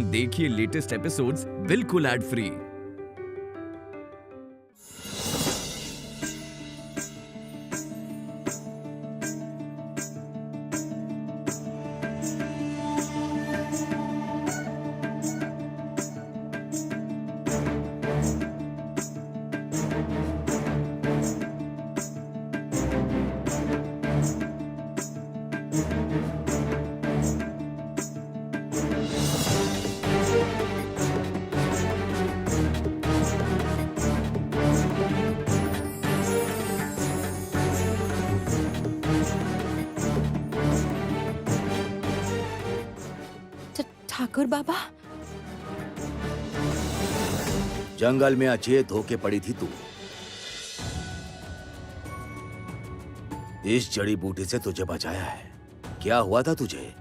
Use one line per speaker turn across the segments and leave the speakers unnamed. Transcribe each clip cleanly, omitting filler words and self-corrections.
देखिए latest episodes बिल्कुल ad free.
Thakur बाबा,
जंगल में अचेत होके पड़ी थी तू। इस जड़ी बूटी से तुझे बचाया है। क्या हुआ था तुझे?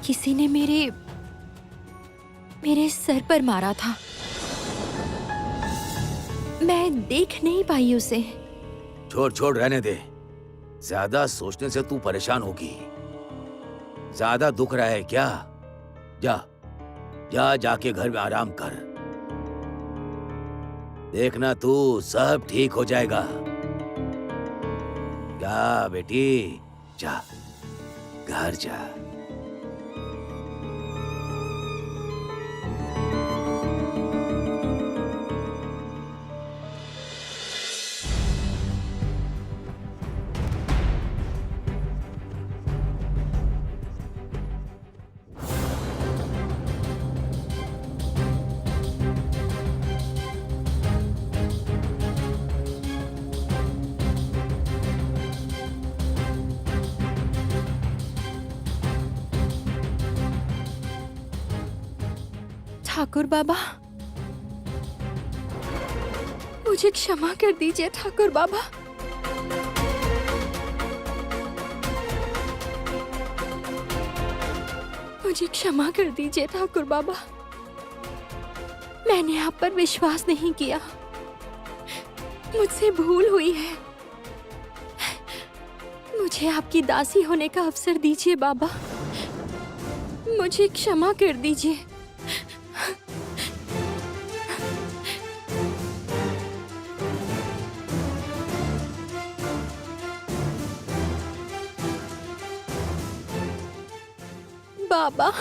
किसी ने मेरे सर पर मारा था। मैं देख नहीं पाई उसे।
छोड़ छोड़, रहने दे। ज्यादा सोचने से तू परेशान होगी। ज्यादा दुख रहा है क्या? जा जा, जाके घर में आराम कर। देखना तू, सब ठीक हो जाएगा। जा बेटी, जा, घर जा।
ठाकुर बाबा, मुझे क्षमा कर दीजिए ठाकुर बाबा। मुझे क्षमा कर दीजिए ठाकुर बाबा। मैंने आप पर विश्वास नहीं किया। मुझसे भूल हुई है। मुझे आपकी दासी होने का अवसर दीजिए बाबा। मुझे क्षमा कर दीजिए। बाबा,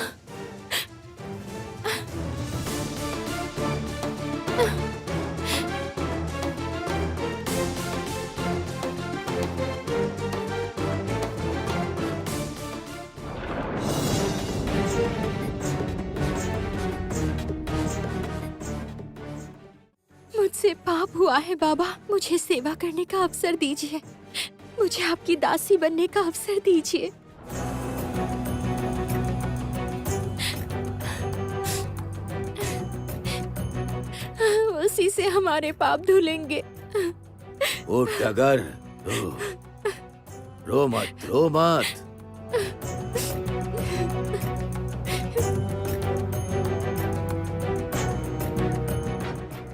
मुझसे पाप हुआ है बाबा। मुझे सेवा करने का अवसर दीजिए। मुझे आपकी दासी बनने का अवसर दीजिए। उसी से हमारे पाप धुलेंगे।
उठ टगर, रो मत, रो मत।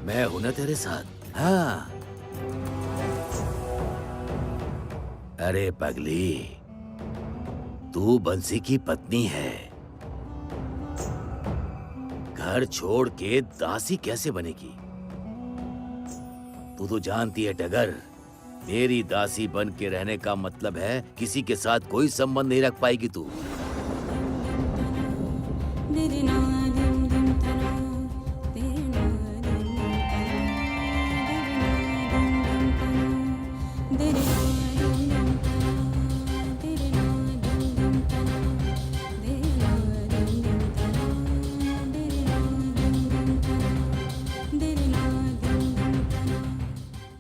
मैं हूं ना तेरे साथ। हाँ। अरे पगली, तू बंसी की पत्नी है। घर छोड़ के दासी कैसे बनेगी? तू तो जानती है टगर, मेरी दासी बन के रहने का मतलब है किसी के साथ कोई संबंध नहीं रख पाएगी तू।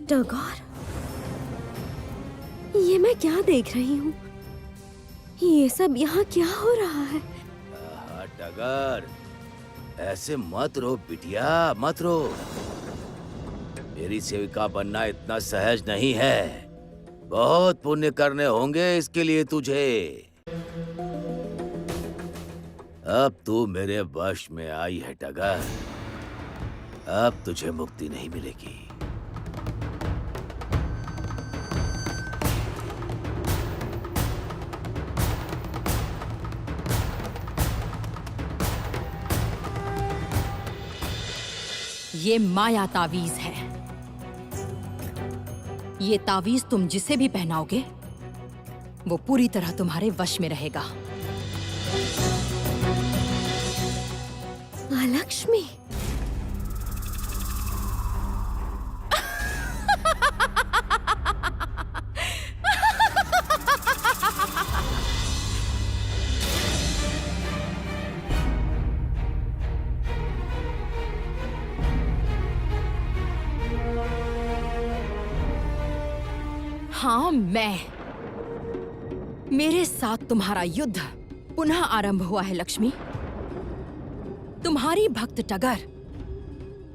टगर, ये मैं क्या देख रही हूँ? ये सब यहाँ क्या हो रहा है?
टगर, ऐसे मत रो बिटिया, मत रो। मेरी सेविका बनना इतना सहज नहीं है। बहुत पुण्य करने होंगे इसके लिए तुझे। अब तू मेरे वश में आई है टगर। अब तुझे मुक्ति नहीं मिलेगी।
ये माया तावीज है। ये तावीज तुम जिसे भी पहनाओगे वो पूरी तरह तुम्हारे वश में रहेगा।
लक्ष्मी,
हाँ, मेरे साथ तुम्हारा युद्ध पुनः आरंभ हुआ है लक्ष्मी। तुम्हारी भक्त टगर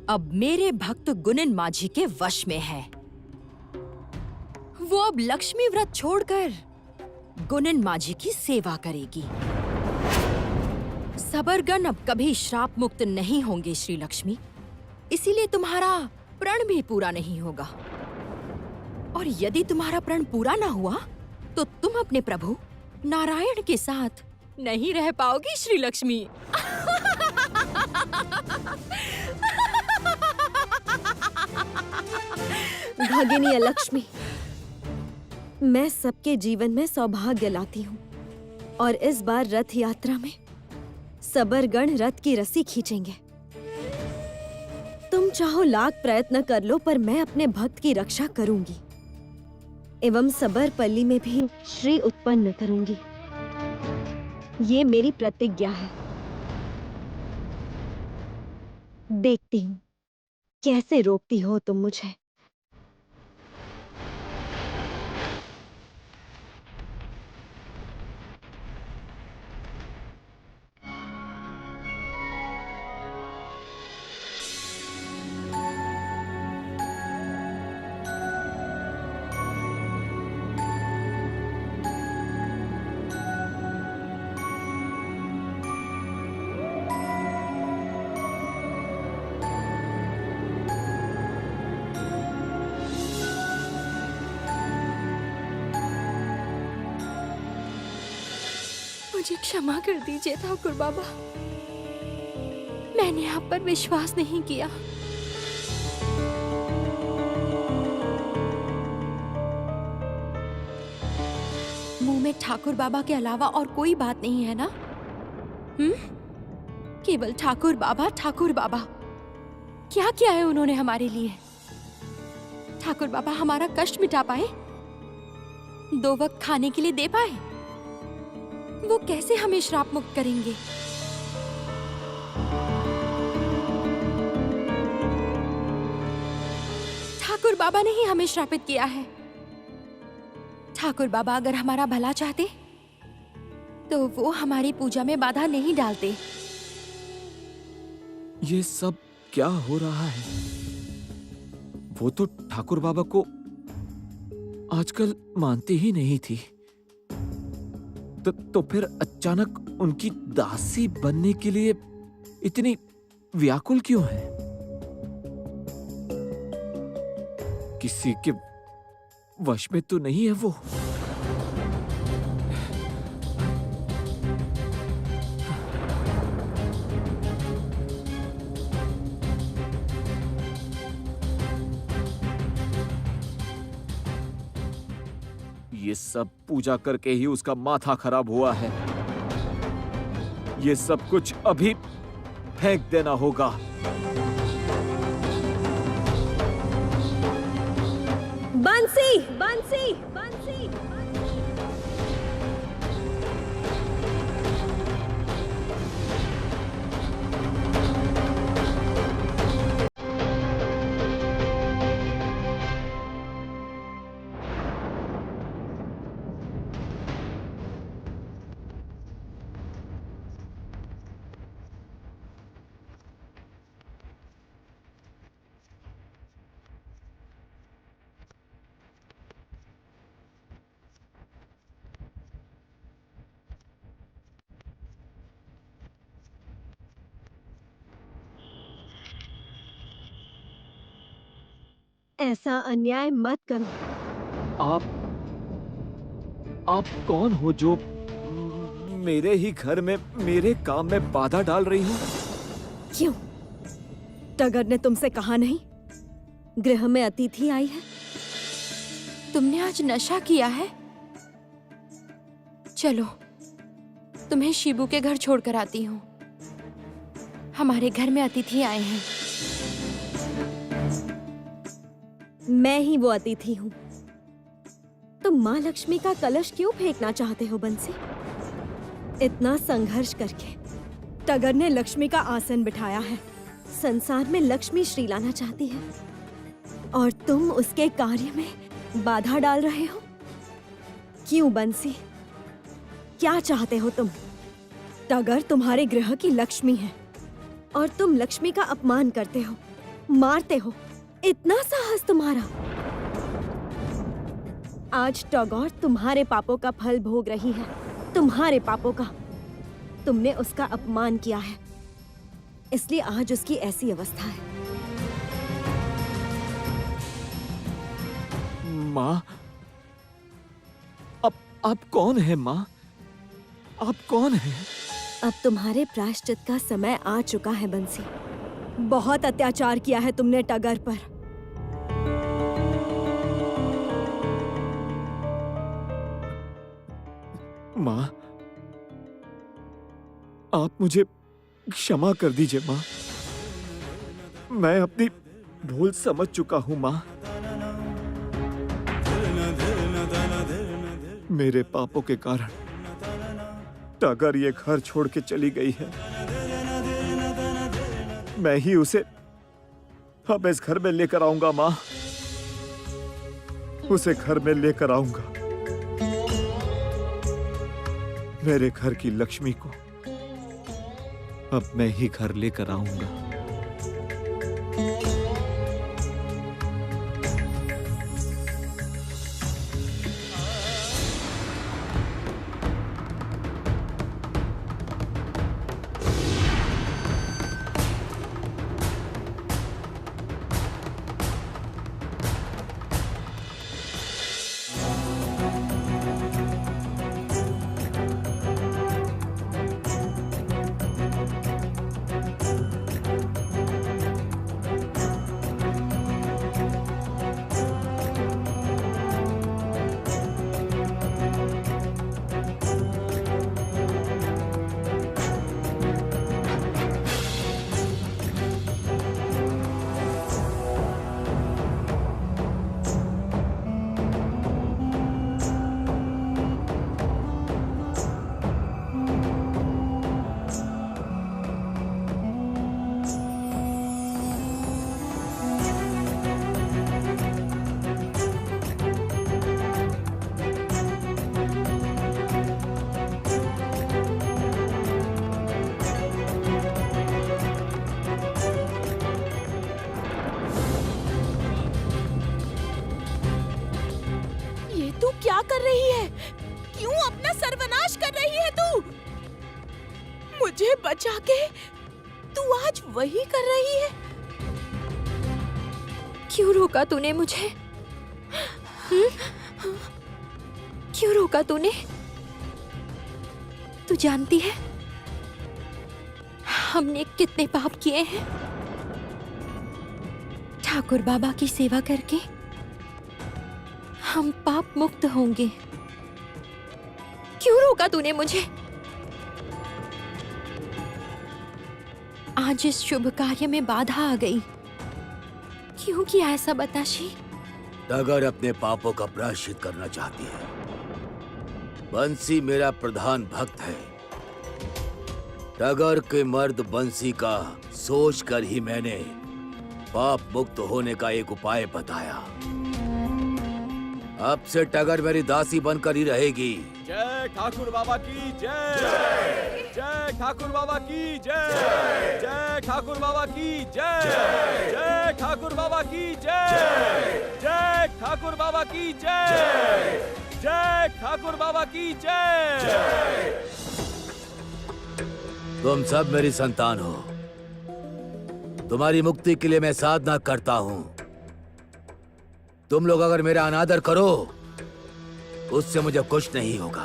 अब मेरे भक्त गुनिन माझी के वश में है। वो अब लक्ष्मी व्रत छोड़कर गुनिन माझी की सेवा करेगी। सबरगन अब कभी श्राप मुक्त नहीं होंगे श्री लक्ष्मी, इसीलिए तुम्हारा प्रण भी पूरा नहीं होगा। और यदि तुम्हारा प्रण पूरा ना हुआ तो तुम अपने प्रभु नारायण के साथ नहीं रह पाओगी श्री लक्ष्मी।
भगिनी लक्ष्मी, मैं सबके जीवन में सौभाग्य लाती हूँ और इस बार रथ यात्रा में सबरगण रथ की रस्सी खींचेंगे। तुम चाहो लाख प्रयत्न कर लो पर मैं अपने भक्त की रक्षा करूंगी एवं सबरपल्ली में भी श्री उत्पन्न करूंगी। ये मेरी प्रतिज्ञा है। देखती हूँ कैसे रोकती हो तुम मुझे। मुझे क्षमा कर दीजिए ठाकुर बाबा, मैंने आप पर विश्वास नहीं किया। मुंह में ठाकुर बाबा के अलावा और कोई बात नहीं है ना? केवल ठाकुर बाबा, ठाकुर बाबा। क्या किया है उन्होंने हमारे लिए? ठाकुर बाबा हमारा कष्ट मिटा पाए, 2 वक्त खाने के लिए दे पाए, वो कैसे हमें श्राप मुक्त करेंगे? ठाकुर बाबा ने ही हमें श्रापित किया है। ठाकुर बाबा अगर हमारा भला चाहते तो वो हमारी पूजा में बाधा नहीं डालते।
ये सब क्या हो रहा है? वो तो ठाकुर बाबा को आजकल मानती ही नहीं थी, तो फिर अचानक उनकी दासी बनने के लिए इतनी व्याकुल क्यों है? किसी के वश में तो नहीं है वो? ये सब पूजा करके ही उसका माथा खराब हुआ है। ये सब कुछ अभी फेंक देना होगा।
बंसी, बंसी, बंसी।
ऐसा अन्याय मत करो।
आप कौन हो जो मेरे ही घर में मेरे काम में बाधा डाल रही हो?
क्यों? टगर ने तुमसे कहा नहीं गृह में अतिथि आई है?
तुमने आज नशा किया है? चलो, तुम्हें शिबू के घर छोड़कर आती हूँ। हमारे घर में अतिथि आए हैं।
मैं ही वो अतिथि हूँ। तुम माँ लक्ष्मी का कलश क्यों फेंकना चाहते हो बंसी? इतना संघर्ष करके टगर ने लक्ष्मी का आसन बिठाया है। संसार में लक्ष्मी श्री लाना चाहती है और तुम उसके कार्य में बाधा डाल रहे हो। क्यों बंसी? क्या चाहते हो तुम? टगर तुम्हारे गृह की लक्ष्मी है और तुम लक्ष्मी का अपमान करते हो, मारते हो। इतना साहस तुम्हारा? आज टगोर तुम्हारे पापों का फल भोग रही है, तुम्हारे पापों का। तुमने उसका अपमान किया है, इसलिए आज उसकी ऐसी अवस्था है।
माँ, आप कौन है माँ? आप कौन है?
अब तुम्हारे प्रायश्चित का समय आ चुका है बंसी। बहुत अत्याचार किया है तुमने टगर पर।
माँ, आप मुझे क्षमा कर दीजिए माँ। मैं अपनी भूल समझ चुका हूँ माँ। मेरे पापों के कारण टगर ये घर छोड़ के चली गई है। मैं ही उसे अब इस घर में लेकर आऊंगा माँ। उसे घर में लेकर आऊंगा। मेरे घर की लक्ष्मी को अब मैं ही घर लेकर आऊंगा।
तू क्या कर रही है? क्यों अपना सर्वनाश कर रही है तू? मुझे बचा के तू आज वही कर रही है?
क्यों रोका तूने मुझे? क्यों रोका तूने? तू जानती है हमने कितने पाप किए हैं? ठाकुर बाबा की सेवा करके हम पाप मुक्त होंगे। क्यों रोका तूने मुझे? आज इस शुभ कार्य में बाधा आ गई। क्यों किया ऐसा बताशी?
टगर अपने पापों का प्रायश्चित करना चाहती है। बंसी मेरा प्रधान भक्त है। टगर के मर्द बंसी का सोच कर ही मैंने पाप मुक्त होने का एक उपाय बताया। अब से टगर मेरी दासी बनकर ही रहेगी।
जय ठाकुर बाबा की जय। जय ठाकुर बाबा की जय। जय ठाकुर बाबा की जय। जय ठाकुर बाबा की जय। जय ठाकुर बाबा की जय। जय ठाकुर बाबा की जय।
तुम सब मेरी संतान हो। तुम्हारी मुक्ति के लिए मैं साधना करता हूँ। तुम लोग अगर मेरा अनादर करो उससे मुझे कुछ नहीं होगा।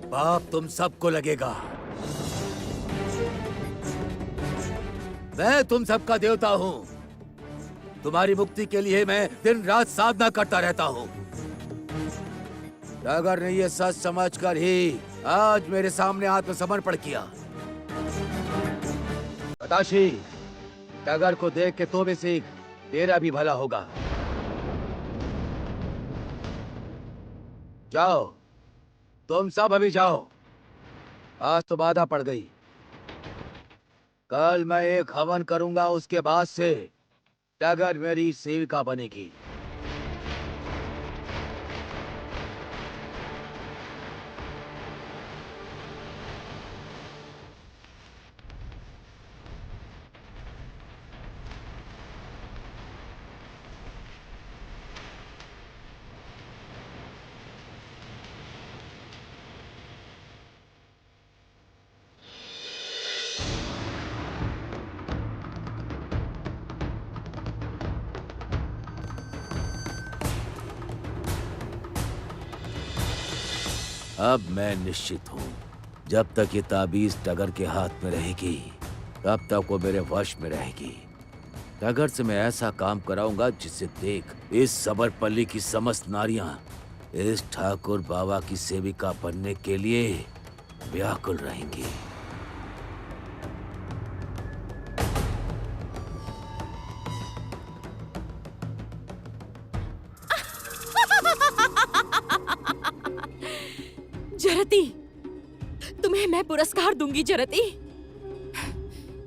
पाप तुम सबको लगेगा। मैं तुम सबका देवता हूँ। तुम्हारी मुक्ति के लिए मैं दिन रात साधना करता रहता हूँ। अगर ने ये सच समझकर ही आज मेरे सामने आत्मसमर्पण किया। बताशी, टगर को देख के तो भी सीख, तेरा भी भला होगा। जाओ, तुम सब अभी जाओ। आज तो बाधा पड़ गई। कल मैं एक हवन करूंगा, उसके बाद से टगर मेरी सेविका बनेगी। अब मैं निश्चित हूं, जब तक ये ताबीज टगर के हाथ में रहेगी तब तक वो मेरे वश में रहेगी। टगर से मैं ऐसा काम कराऊंगा जिससे देख इस सबरपल्ली की समस्त नारियां इस ठाकुर बाबा की सेविका बनने के लिए व्याकुल रहेंगी।
जरती, तुम्हें मैं पुरस्कार दूंगी जरती।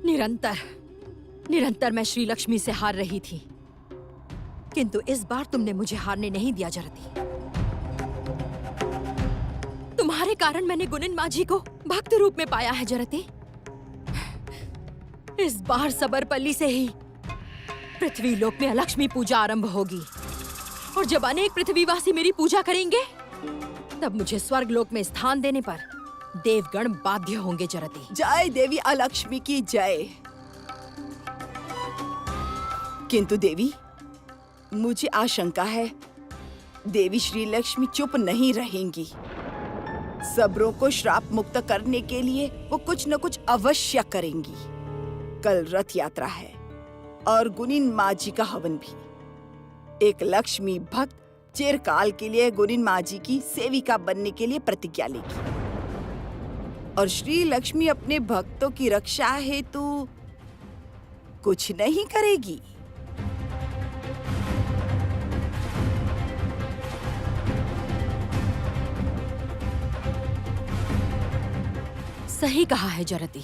निरंतर मैं श्री लक्ष्मी से हार रही थी, किंतु इस बार तुमने मुझे हारने नहीं दिया जरती। तुम्हारे कारण मैंने गुनिन माझी को भक्त रूप में पाया है जरती। इस बार सबरपल्ली से ही पृथ्वी लोक में लक्ष्मी पूजा आरंभ होगी, और जब अनेक पृथ्वीवासी मेरी पूजा करेंगे तब मुझे स्वर्ग लोक में स्थान देने पर देवगण बाध्य होंगे जरती।
जय देवी अलक्ष्मी की जय। किंतु देवी, मुझे आशंका है देवी श्री लक्ष्मी चुप नहीं रहेंगी। सबरों को श्राप मुक्त करने के लिए वो कुछ न कुछ अवश्य करेंगी। कल रथ यात्रा है और गुनिन माझी का हवन भी। एक लक्ष्मी भक्त चिरकाल के लिए गुनिन माझी की सेविका बनने के लिए प्रतिज्ञा लेगी, और श्री लक्ष्मी अपने भक्तों की रक्षा हेतु कुछ नहीं करेगी।
सही कहा है जरती,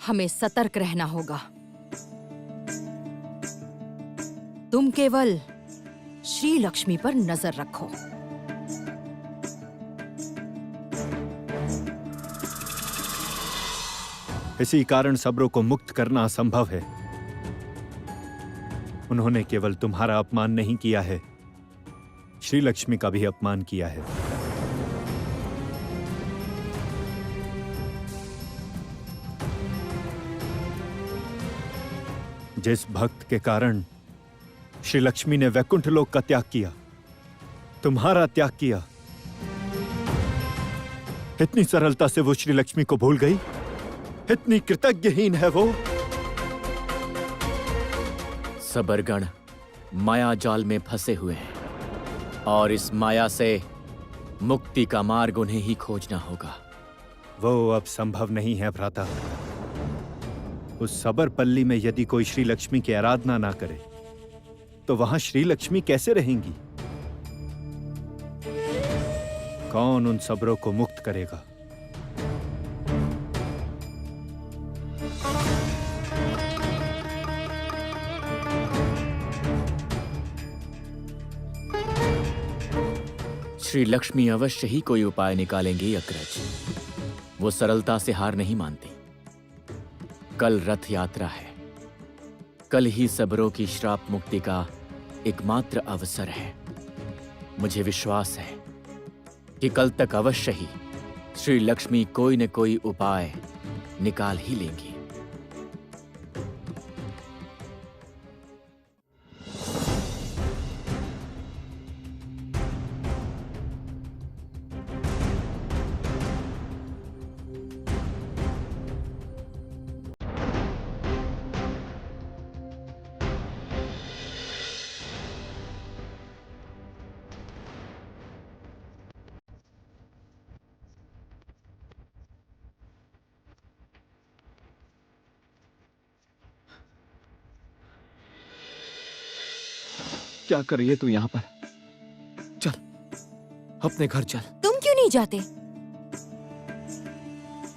हमें सतर्क रहना होगा। तुम केवल श्री लक्ष्मी पर नजर रखो।
इसी कारण सबरों को मुक्त करना असंभव है। उन्होंने केवल तुम्हारा अपमान नहीं किया है, श्री लक्ष्मी का भी अपमान किया है। जिस भक्त के कारण श्री लक्ष्मी ने वैकुंठ लोक का त्याग किया, तुम्हारा त्याग किया, इतनी सरलता से वो श्री लक्ष्मी को भूल गई। इतनी कृतज्ञहीन है वो।
सबरगण माया जाल में फंसे हुए हैं और इस माया से मुक्ति का मार्ग उन्हें ही खोजना होगा।
वो अब संभव नहीं है भ्राता। उस सबरपल्ली में यदि कोई श्री लक्ष्मी की आराधना ना करे तो वहां श्री लक्ष्मी कैसे रहेंगी? कौन उन सबरों को मुक्त करेगा?
श्री लक्ष्मी अवश्य ही कोई उपाय निकालेंगी अग्रज। वो सरलता से हार नहीं मानती। कल रथ यात्रा है। कल ही सबरों की श्राप मुक्ति का एकमात्र अवसर है। मुझे विश्वास है कि कल तक अवश्य ही श्री लक्ष्मी कोई न कोई उपाय निकाल ही लेंगी। क्या कर रही है तू यहाँ पर? चल अपने घर चल।
तुम क्यों नहीं जाते?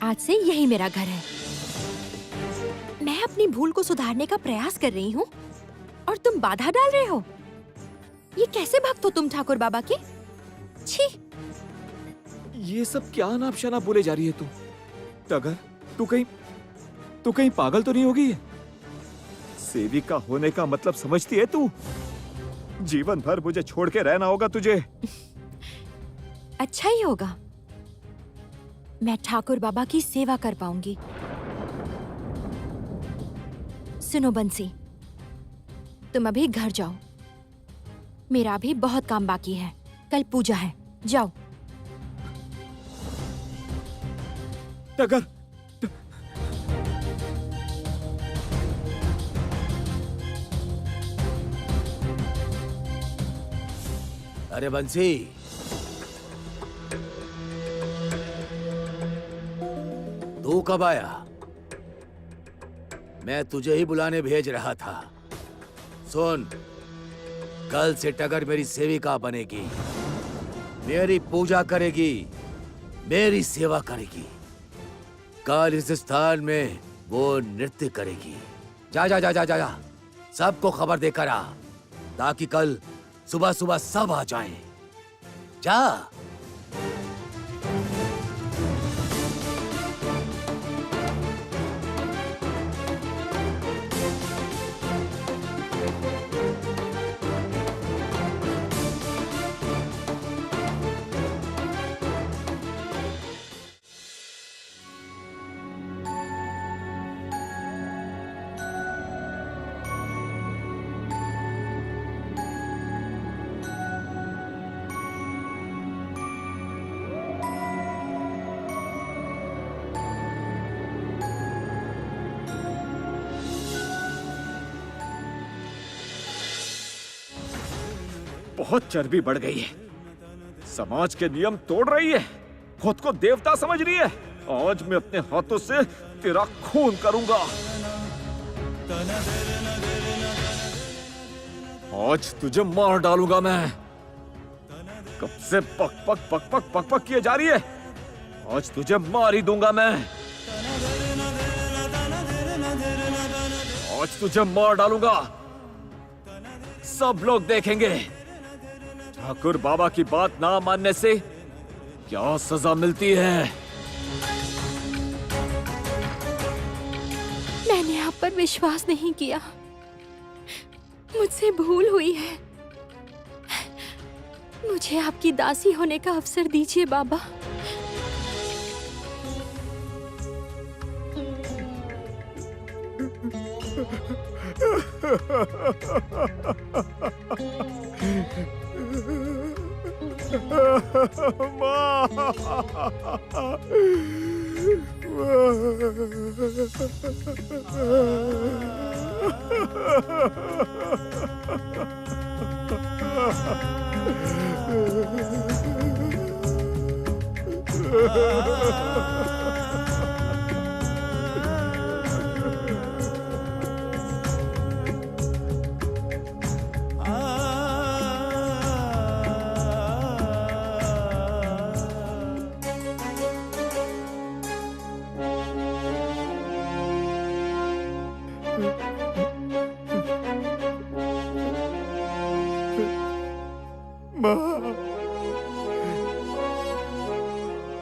आज से यही मेरा घर है। मैं अपनी भूल को सुधारने का प्रयास कर रही हूँ और तुम बाधा डाल रहे हो। ये कैसे भक्त हो तुम ठाकुर बाबा के? छी!
ये सब क्या अनाप शनाप बोले जा रही है तू? टगर, तू कहीं पागल तो नहीं होगी? सेविका होने का मतलब समझती है तू? जीवन भर मुझे छोड़ के रहना होगा तुझे।
अच्छा ही होगा। मैं ठाकुर बाबा की सेवा कर पाऊंगी। सुनो बंसी, तुम अभी घर जाओ। मेरा अभी बहुत काम बाकी है। कल पूजा है, जाओ।
टगर,
अरे बंसी, तू कब आया? मैं तुझे ही बुलाने भेज रहा था। सुन, कल से टगर मेरी सेविका बनेगी, मेरी पूजा करेगी, मेरी सेवा करेगी। कल इस स्थान में वो नृत्य करेगी। जा जा जा जा जा, जा। सबको खबर देकर आ, ताकि कल सुबह सुबह सब आ जाएं। जा।
बहुत चर्बी बढ़ गई है। समाज के नियम तोड़ रही है। खुद को देवता समझ रही है। आज मैं अपने हाथों से तेरा खून करूंगा। आज तुझे मार डालूंगा मैं। कब से पक पक पक पक पक पक किए जा रही है। आज तुझे मार ही दूंगा मैं। आज तुझे मार डालूंगा। सब लोग देखेंगे ठाकुर बाबा की बात ना मानने से क्या सजा मिलती है।
मैंने आप पर विश्वास नहीं किया। मुझसे भूल हुई है। मुझे आपकी दासी होने का अवसर दीजिए बाबा।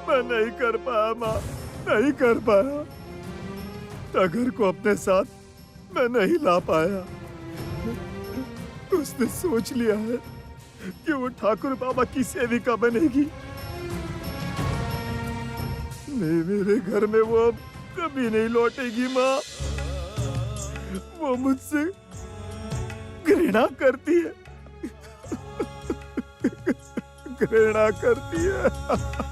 मैं नहीं कर पाया माँ, नहीं कर पाया। टगर को अपने साथ मैं नहीं ला पाया। उसने सोच लिया है कि वो ठाकुर बाबा की सेविका बनेगी। नहीं, मेरे घर में वो अब कभी नहीं लौटेगी माँ। वो मुझसे घृणा करती है। घृणा करती है।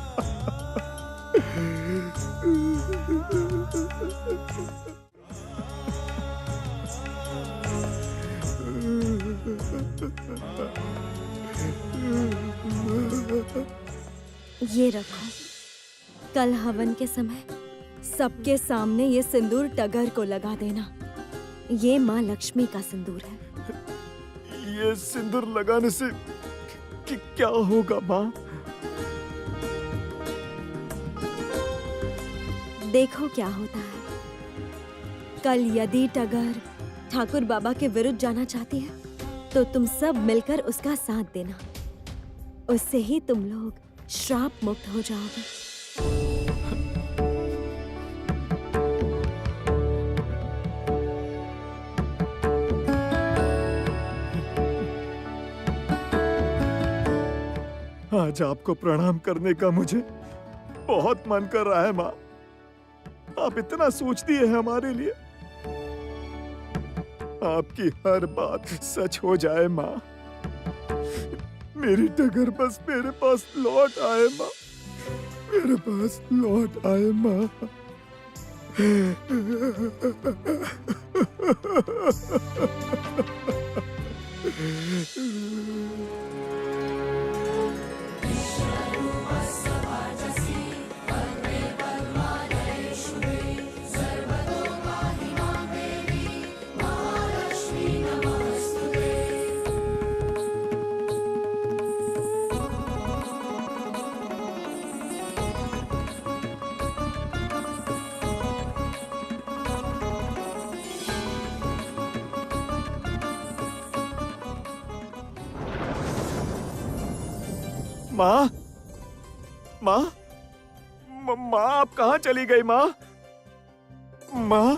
ये रखो, कल हवन के समय सबके सामने ये सिंदूर टगर को लगा देना। ये माँ लक्ष्मी का सिंदूर है।
ये सिंदूर लगाने से क्या होगा माँ?
देखो क्या होता है। कल यदि टगर ठाकुर बाबा के विरुद्ध जाना चाहती है तो तुम सब मिलकर उसका साथ देना। उससे ही तुम लोग श्राप मुक्त हो जाओगे।
आज आपको प्रणाम करने का मुझे बहुत मन कर रहा है माँ। आप इतना सोचती है हमारे लिए। आपकी हर बात सच हो जाए माँ। मेरी टगर बस मेरे पास लौट आए माँ। मेरे पास लौट आए माँ। माँ, माँ, माँ, आप कहाँ चली गई माँ? माँ,